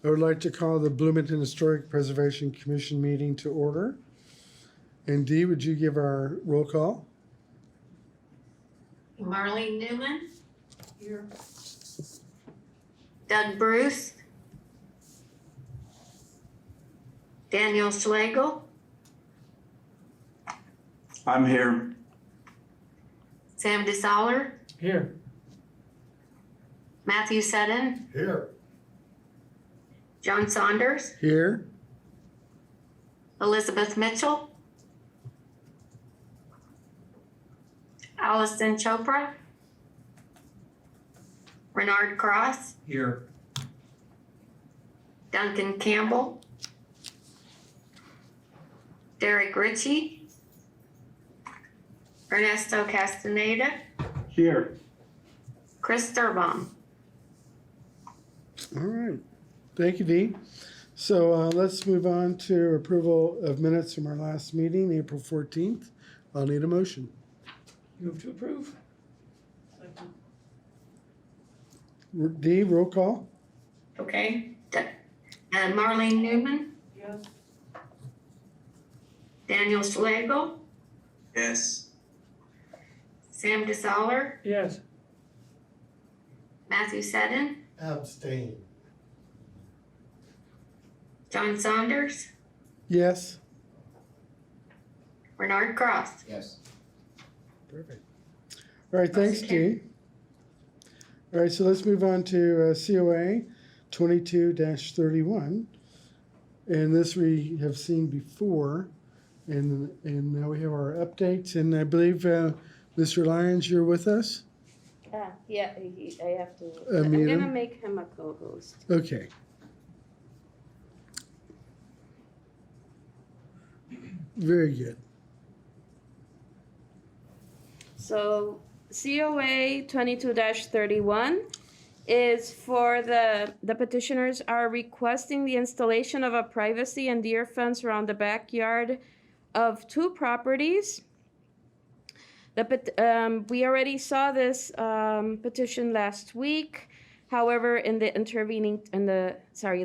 I would like to call the Bloomington Historic Preservation Commission meeting to order. And Dee, would you give our roll call? Marlene Newman. Here. Doug Bruce. Daniel Schlegel. I'm here. Sam DeSaller. Here. Matthew Seddon. Here. John Saunders. Here. Elizabeth Mitchell. Allison Chopra. Renard Cross. Here. Duncan Campbell. Derek Ritchie. Ernesto Castaneda. Here. Chris Sturbaum. All right. Thank you, Dee. So let's move on to approval of minutes from our last meeting, April 14th. I'll need a motion. Move to approve. Dee, roll call? Okay. Marlene Newman. Yes. Daniel Schlegel. Yes. Sam DeSaller. Yes. Matthew Seddon. Abstain. John Saunders. Yes. Renard Cross. Yes. Perfect. All right, thanks, Motion Dee. All right, so let's move on to COA 22-31. And this we have seen before, and now we have our updates. And I believe, Mr. Lyons, you're with us? Yeah, I have to. Meet I'm him? gonna make him a co-host. Okay. Very good. So COA 22-31 is for the petitioners are requesting the installation of a privacy and deer fence around the backyard of two properties. We already saw this petition last week. However, in the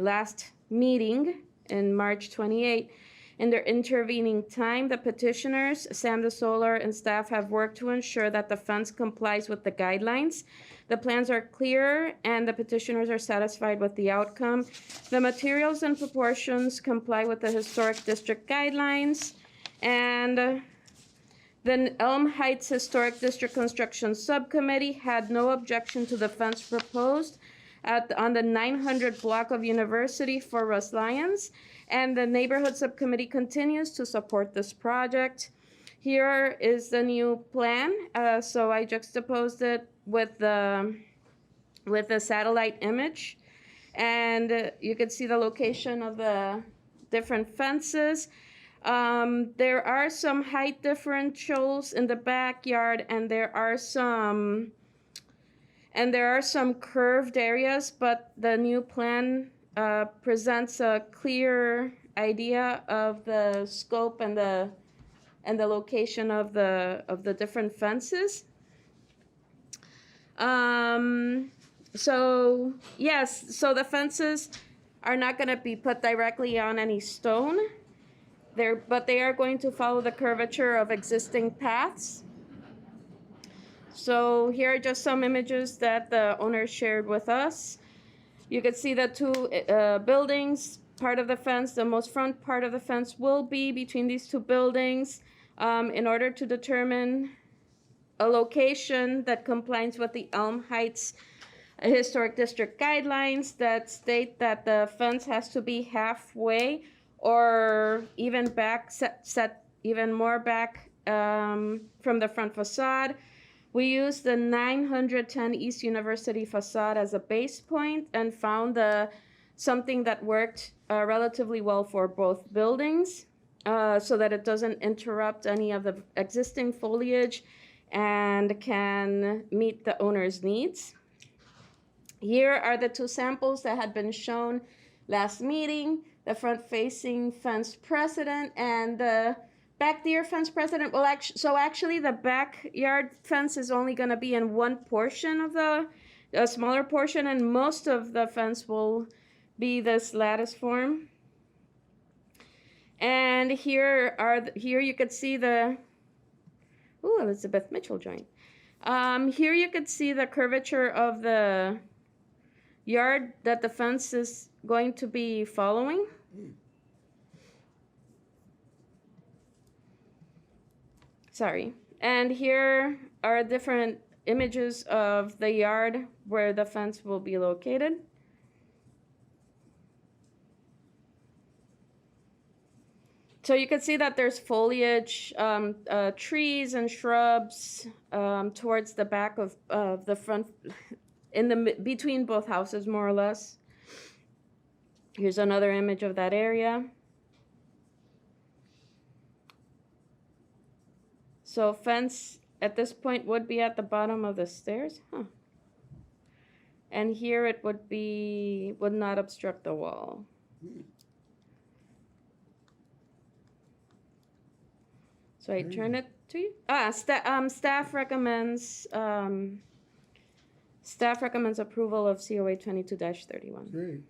last meeting in March 28, in their intervening time, the petitioners, Sam DeSaller and staff, have worked to ensure that the fence complies with the guidelines. The plans are clear and the petitioners are satisfied with the outcome. The materials and proportions comply with the Historic District guidelines, and the Elm Heights Historic District Construction Subcommittee had no objection to the fence proposed on the 900 block of University for Russ Lyons, and the Neighborhood Subcommittee continues to support this project. Here is the new plan. So I juxtaposed it with the satellite image, and you can see the location of the different fences. There are some height differentials in the backyard, and there are some curved areas, but the new plan presents a clear idea of the scope and the location of the different fences. So the fences are not going to be put directly on any stone. But they are going to follow the curvature of existing paths. So here are just some images that the owner shared with us. You can see the two buildings, part of the fence. The most front part of the fence will be between these two buildings in order to determine a location that complies with the Elm Heights Historic District guidelines that state that the fence has to be halfway or even back, set even more back from the front facade. We used the 910 East University facade as a base point and found something that worked relatively well for both buildings so that it doesn't interrupt any of the existing foliage and can meet the owner's needs. Here are the two samples that had been shown last meeting. The front-facing fence precedent and the back deer fence precedent. Well, actually the backyard fence is only going to be in one portion of a smaller portion, and most of the fence will be this lattice form. And here you could see the Elizabeth Mitchell joint. Here you could see the curvature of the yard that the fence is going to be following. Sorry. And here are different images of the yard where the fence will be located. So you can see that there's foliage, trees and shrubs towards the back of the front, between both houses, more or less. Here's another image of that area. So fence at this point would be at the bottom of the stairs, and here it would not obstruct the wall. So I turn it to you. Staff recommends approval of COA 22-31. Great.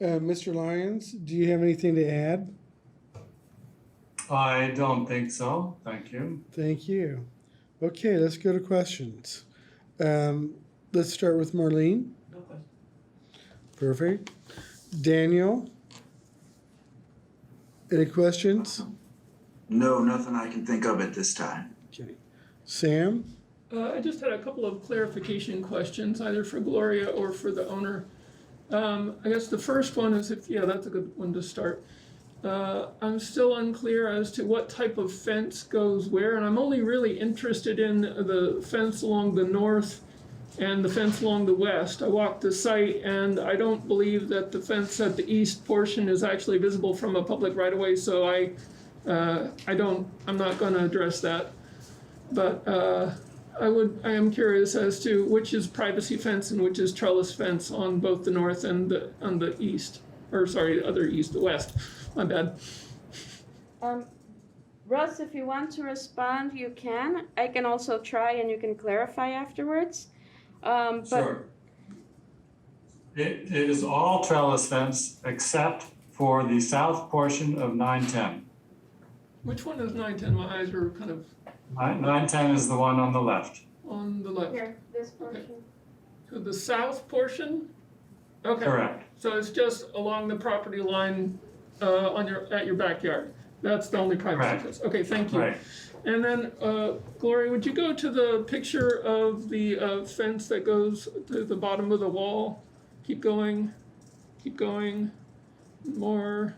Mr. Lyons, do you have anything to add? I don't think so. Thank you. Thank you. Okay, let's go to questions. Let's start with Marlene. No question. Perfect. Daniel, any questions? No, nothing I can think of at this time. Okay. Sam? I just had a couple of clarification questions, either for Gloria or for the owner. I guess the first one is that's a good one to start. I'm still unclear as to what type of fence goes where, and I'm only really interested in the fence along the north and the fence along the west. I walked the site, and I don't believe that the fence at the east portion is actually visible from a public right-of-way, so I'm not going to address that. But I am curious as to which is privacy fence and which is trellis fence on both the north and on the east, or sorry, the other east, the west. My bad. Russ, if you want to respond, you can. I can also try, and you can clarify afterwards. Sure. It is all trellis fence except for the south portion of 910. Which one is 910? My eyes are kind of 910 is the one on the left. on the left. Here, this portion. So the south portion? Okay. Correct. So it's just along the property line at your backyard. That's the only privacy Correct. fence. Okay, thank you. Right. And then, Gloria, would you go to the picture of the fence that goes to the bottom of the wall? Keep going, more.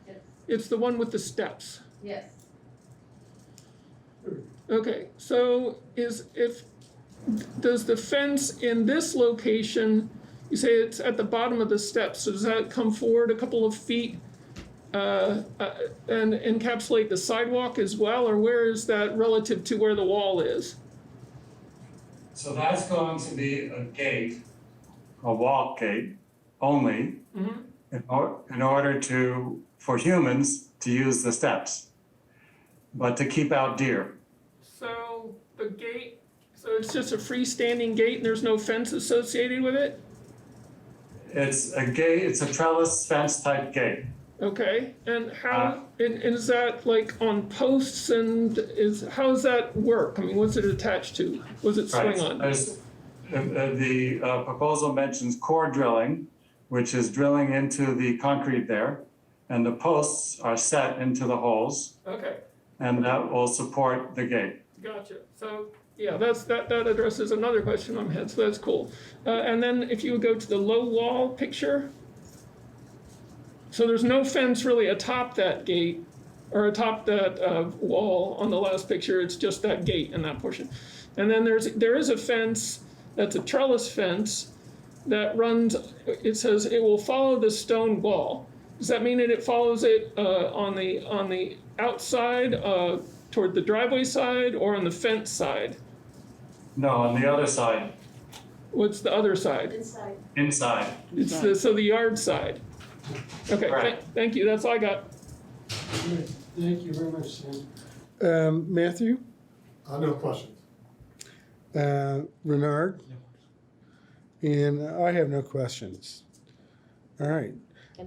Yes. It's the one with the steps. Yes. Okay, so does the fence in this location, you say it's at the bottom of the steps, so does that come forward a couple of feet and encapsulate the sidewalk as well, or where is that relative to where the wall is? So that's going to be a gate, a walk gate only, in order for humans to use the steps, but to keep out deer. So the gate, so it's just a freestanding gate and there's no fence associated with it? It's a gate, it's a trellis fence type gate. Okay, and how, and is that like on posts, and how does that work? I mean, what's it attached to? What's it swing Right. on? The proposal mentions core drilling, which is drilling into the concrete there, and the posts are set into the holes, Okay, and that will support the gate. gotcha. So, yeah, that addresses another question I had, so that's cool. And then if you would go to the low wall picture, so there's no fence really atop that gate, or atop that wall on the last picture, it's just that gate in that portion. And then there is a fence that's a trellis fence that runs, it says it will follow the stone wall. Does that mean that it follows it on the outside, toward the driveway side, or on the fence side? No, on the other side, What's the other side? Inside. inside. It's the yard side. Okay, Right. thank you, that's all I got. Thank you very much, Sam. Matthew? No questions. Renard? And I have no questions. All right.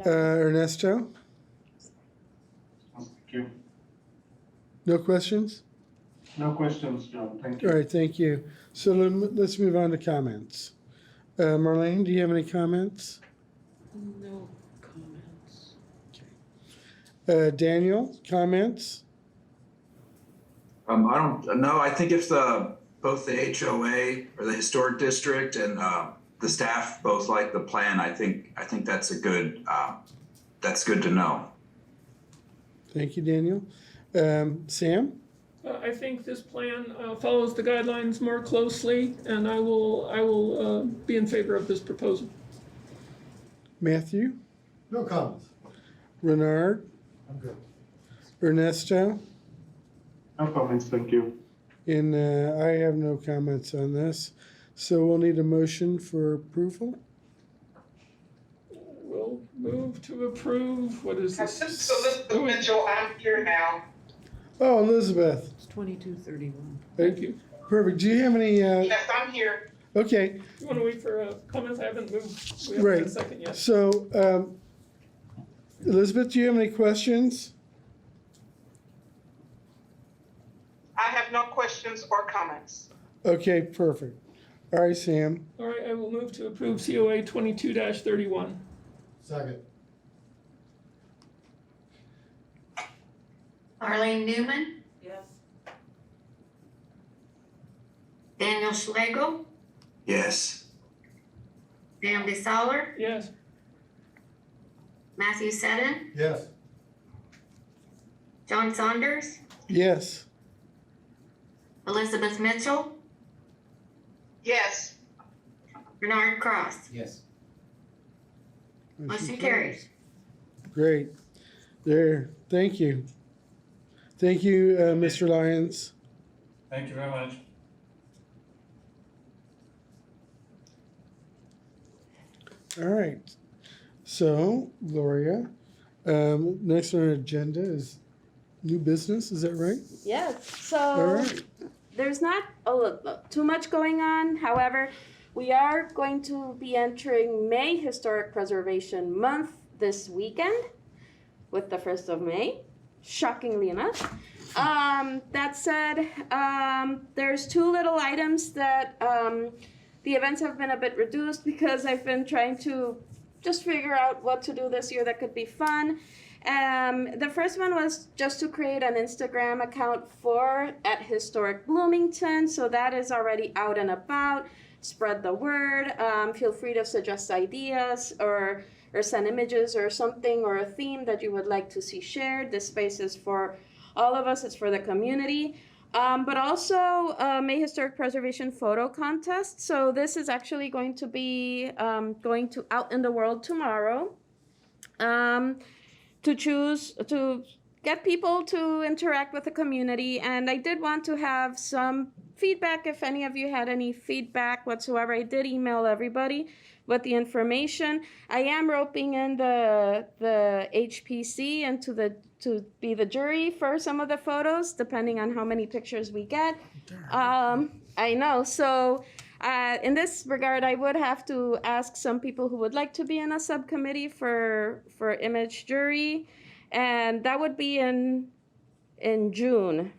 Ernesto? Thank you. No questions? No questions, John. Thank All right, thank you. So let's move on to comments. Marlene, do you have any comments? No comments. Daniel, comments? I don't know. I think if both the HOA or the historic district and the staff both like the plan, I think that's that's good to know. Thank you, Daniel. Sam? I think this plan follows the guidelines more closely, and I will be in favor of this proposal. Matthew? No comments. Renard? I'm good. Ernesto? No comments, thank you. And I have no comments on this. So we'll need a motion for approval. We'll move to approve, what is this? Elizabeth Mitchell, I'm here now. Oh, Elizabeth. It's 2231. Thank you. Perfect. Do you have any? Yes, I'm here. Okay. You want to wait for comments? I haven't moved. We haven't had Right. a second yet. So, Elizabeth, do you have any questions? I have no questions or comments. Okay, perfect. All right, Sam. All right, I will move to approve COA 22-31. Second. Arlene Newman, Yes. Daniel Schlegel, Yes. Sam DeSaller, Yes. Matthew Seddon, Yes. John Saunders, Yes. Elizabeth Mitchell, Yes. Bernard Cross. Yes. Motion carries. Great. There. Thank you. Thank you, Mr. Lyons. Thank you very much. All right. So, Gloria, next on our agenda is new business. Is that right? Yes, so. All right. There's not too much going on. However, we are going to be entering May Historic Preservation Month this weekend with the 1st of May, shockingly enough. That said, there's two little items that the events have been a bit reduced because I've been trying to just figure out what to do this year that could be fun. The first one was just to create an Instagram account at Historic Bloomington. So that is already out and about. Spread the word. Feel free to suggest ideas or send images or something or a theme that you would like to see shared. This space is for all of us. It's for the community. But also May Historic Preservation Photo Contest. So this is actually going to be going to out in the world tomorrow. To get people to interact with the community. And I did want to have some feedback. If any of you had any feedback whatsoever, I did email everybody with the information. I am roping in the HPC and to be the jury for some of the photos, depending on how many pictures we get. I know. So in this regard, I would have to ask some people who would like to be in a subcommittee for image jury, and that would be in June.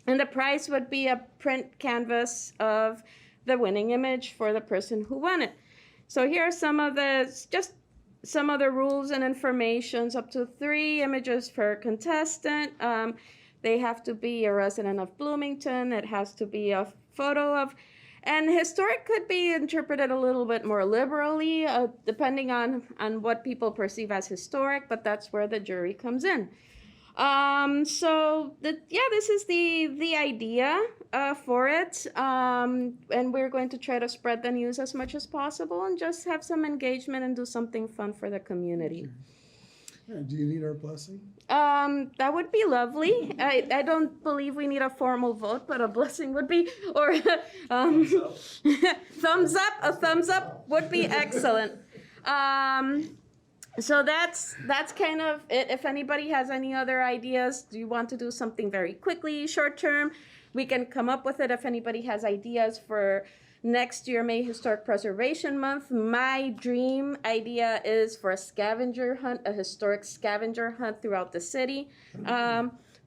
And the prize would be a print canvas of the winning image for the person who won it. So here are some of the rules and informations. Up to 3 images per contestant. They have to be a resident of Bloomington. It has to be a photo of. And historic could be interpreted a little bit more liberally, depending on what people perceive as historic, but that's where the jury comes in. This is the idea for it. And we're going to try to spread the news as much as possible and just have some engagement and do something fun for the community. Do you need our blessing? That would be lovely. I don't believe we need a formal vote, but a blessing would be, or thumbs up. A thumbs up would be excellent. So that's kind of it. If anybody has any other ideas, do you want to do something very quickly, short term? We can come up with it. If anybody has ideas for Next year, May Historic Preservation Month. My dream idea is for a scavenger hunt, a historic scavenger hunt throughout the city.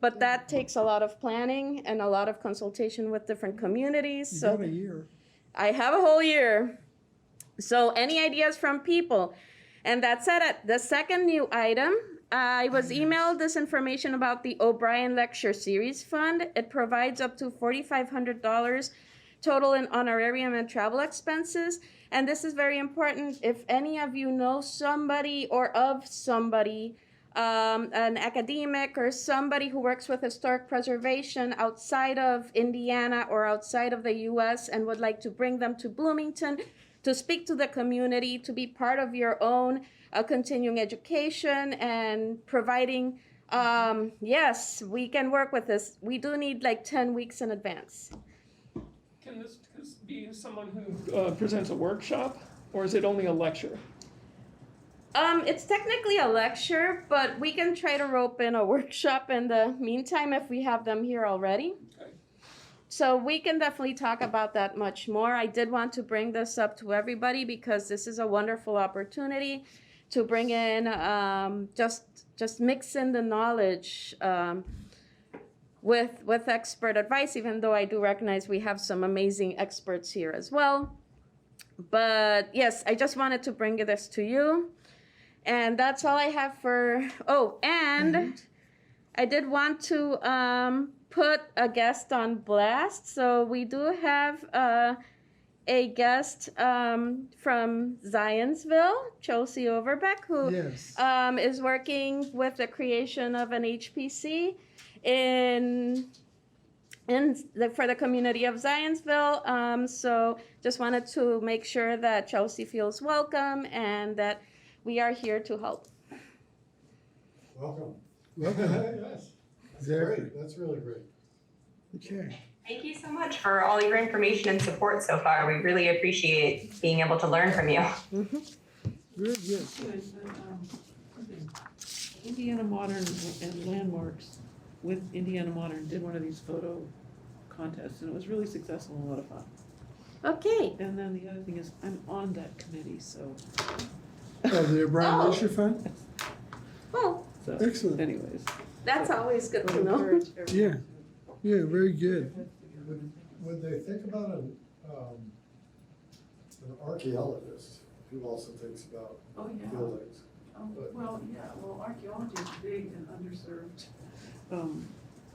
But that takes a lot of planning and a lot of consultation with different communities. You So got a year. I have a whole year. So any ideas from people? And that's it. The second new item, I was emailed this information about the O'Brien Lecture Series Fund. It provides up to $4,500 total in honorarium and travel expenses. And this is very important. If any of you know somebody or of somebody, an academic or somebody who works with historic preservation outside of Indiana or outside of the US and would like to bring them to Bloomington to speak to the community, to be part of your own continuing education and providing, yes, we can work with this. We do need like 10 weeks in advance. Can this be someone who presents a workshop, or is it only a lecture? It's technically a lecture, but we can try to rope in a workshop in the meantime if we have them here already. Okay. So we can definitely talk about that much more. I did want to bring this up to everybody because this is a wonderful opportunity to bring in, just mix in the knowledge with expert advice, even though I do recognize we have some amazing experts here as well. But yes, I just wanted to bring this to you. And that's all I have for, and I did want to put a guest on blast. So we do have a guest from Zionsville, Chelsea Overbeck, who Yes. is working with the creation of an HPC for the community of Zionsville. So just wanted to make sure that Chelsea feels welcome and that we are here to help. Welcome. Welcome. Yes. That's Exactly. great. That's really great. Okay. Thank you so much for all your information and support so far. We really appreciate being able to learn from you. Very good. Indiana Modern and Landmarks with Indiana Modern did one of these photo contests, and it was really successful and a lot of fun. Okay. And then the other thing is, I'm on that committee, so, Oh, the O'Brien Oh. Lecture Fund? Well, so, Excellent. anyways. that's always good to I'll know. encourage everyone Yeah. to- Yeah, very good. Would they think about an archaeologist who also thinks about Oh, yeah. buildings? Well, archaeology is a big and underserved,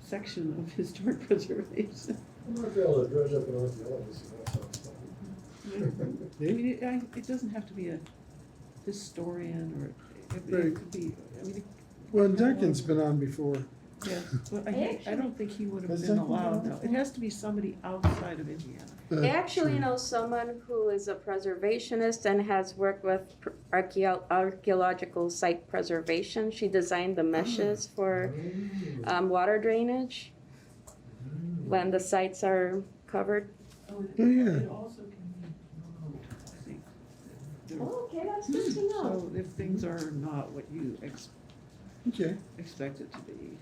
section of historic preservation. You might be able to dredge up an archaeologist and that sort of stuff. I mean, it doesn't have to be a historian or, Right. it could be, I mean, Well, Duncan's been on before. yes, but I don't think he would have Has been Duncan been allowed, on no. It has to be somebody outside of Indiana. I actually Sure. know someone who is a preservationist and has worked with archaeological site preservation. She designed the meshes for water drainage when the sites are covered. Oh, Oh, yeah. It also can be remote, I think. Okay, that's good to know. So if things are not what you Okay. expect it to be,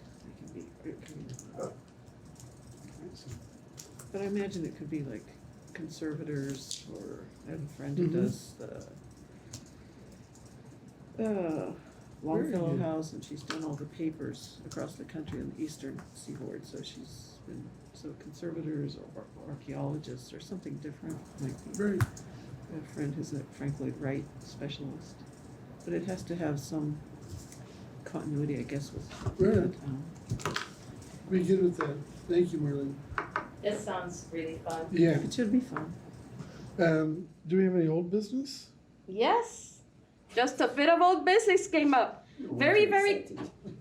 it can be remote. But I imagine it could be like conservators, or I have a friend who Mhm. does the Longfellow good. House, and she's done all the papers across the country on the eastern seaboard, so she's been, so conservators or archaeologists or something different might be. Very. I have a friend who's a Frank Lloyd Wright specialist, but it has to have some continuity, I guess, with the Right. town. Be good with that. Thank you, Marlene. This sounds really fun. Yeah. It should be fun. Do we have any old business? Yes, just a bit of old business came up. Very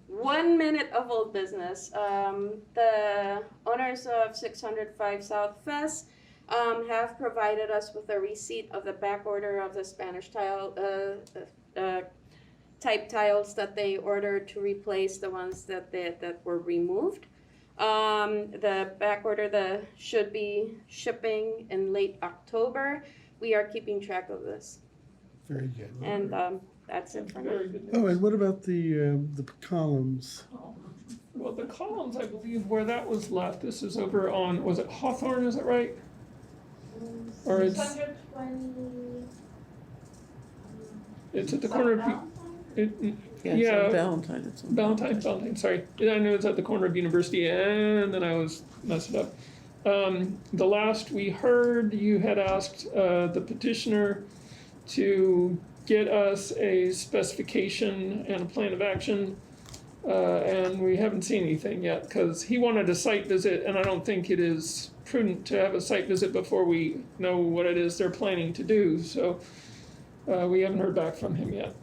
1 minute of old business. The owners of 605 South Fest have provided us with a receipt of the back order of the Spanish tile type tiles that they ordered to replace the ones that were removed. The back order should be shipping in late October. We are keeping track of this, Very good. and that's it for Very me. good. Oh, and what about the columns? Well, the columns, I believe, where that was left, this is over on, was it Hawthorne, is it right? Or it's, 620. it's at the corner of, it, Yeah, it's yeah, on Valentine, it's on. Valentine, sorry. I know it's at the corner of University, and then I was messed up. The last we heard, you had asked the petitioner to get us a specification and a plan of action, and we haven't seen anything yet, because he wanted a site visit, and I don't think it is prudent to have a site visit before we know what it is they're planning to do, so we haven't heard back from him yet.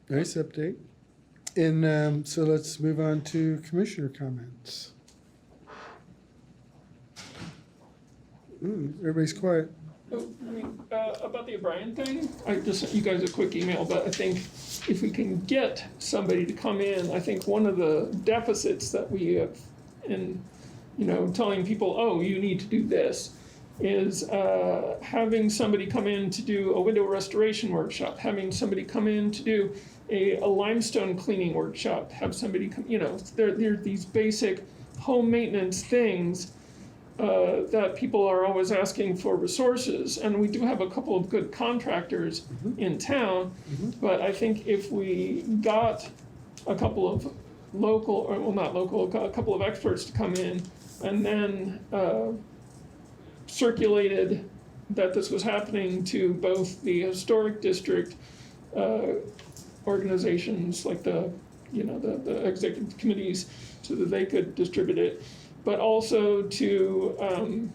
Nice update. And so let's move on to commissioner comments. Everybody's quiet. Oh, I mean, about the O'Brien thing, I just sent you guys a quick email, but I think if we can get somebody to come in, I think one of the deficits that we have in, telling people, oh, you need to do this, is having somebody come in to do a window restoration workshop, having somebody come in to do a limestone cleaning workshop, have somebody come, there are these basic home maintenance things that people are always asking for resources, and we do have a couple of good contractors in town, but I think if we got a couple of local, or well, not local, a couple of experts to come in, and then circulated that this was happening to both the historic district organizations, like the executive committees, so that they could distribute it, but also to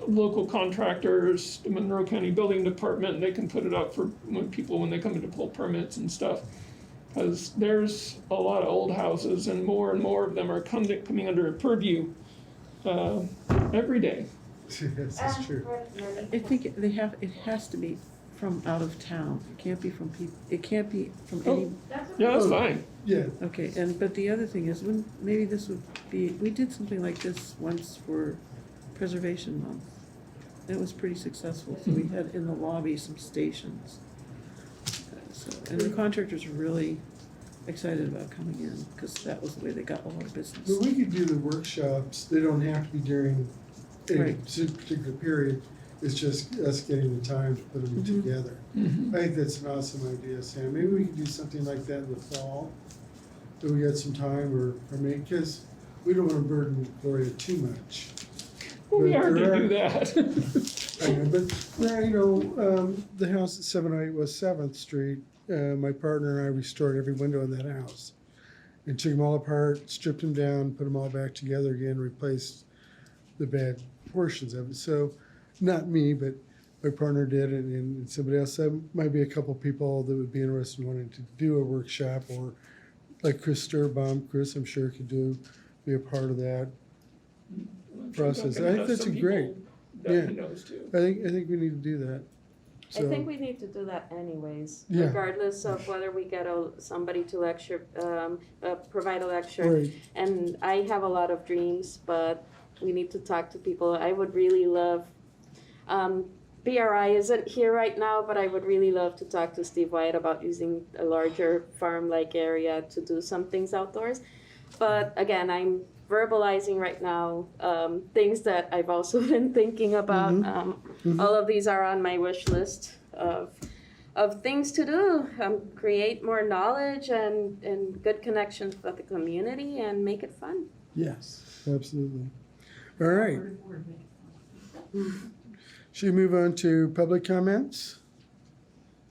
local contractors, the Monroe County Building Department, they can put it up for when they come in to pull permits and stuff. Because there's a lot of old houses, and more of them are coming under a purview every day. Yes, that's true. I think it has to be from out of town. It can't be from people, it can't be from any, Yeah, that's fine. Yeah, okay, but the other thing is, maybe this would be, we did something like this once for Preservation Month. It was pretty successful, so we had in the lobby some stations. And the contractors were really excited about coming in, because that was the way they got a lot of business. but we could do the workshops. They don't have to be during a Right. particular period. It's just us getting the time to put them together. I think that's an awesome idea, Sam. Maybe we could do something like that in the fall, if we got some time, or because we don't want to burden Gloria too much. Well, we But already there do are- that. I know, but the house at 708 West 7th Street, my partner and I restored every window in that house. And took them all apart, stripped them down, put them all back together again, replaced the bad portions of it. So, not me, but my partner did it, and somebody else. There might be a couple people that would be interested in wanting to do a workshop, or like Chris Sturbaum. Chris, I'm sure, could be a part of that process. I think that's great. That he knows too. I think we need to do that. I think we need to do that anyways, Yeah. regardless of whether we get somebody to lecture, provide a lecture. Right. And I have a lot of dreams, but we need to talk to people. I would really love, BRI isn't here right now, but I would really love to talk to Steve White about using a larger farm-like area to do some things outdoors. But again, I'm verbalizing right now things that I've also been thinking about. All of these are on my wish list of things to do. Create more knowledge and good connections with the community and make it fun. Yes, absolutely. All right. Should we move on to public comments?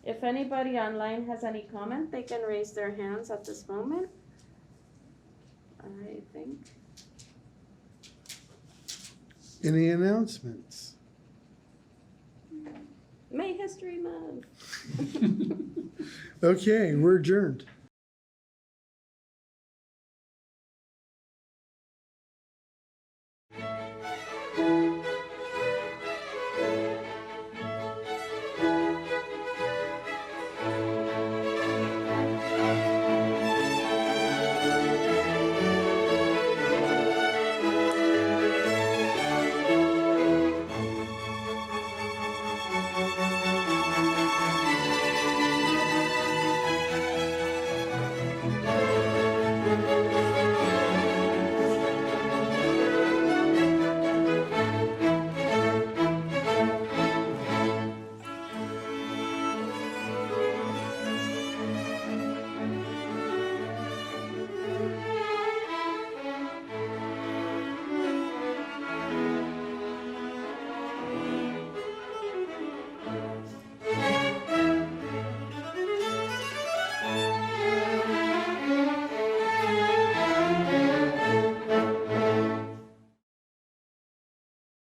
If anybody online has any comment, they can raise their hands at this moment. I think. Any announcements? May History Month. Okay, we're adjourned.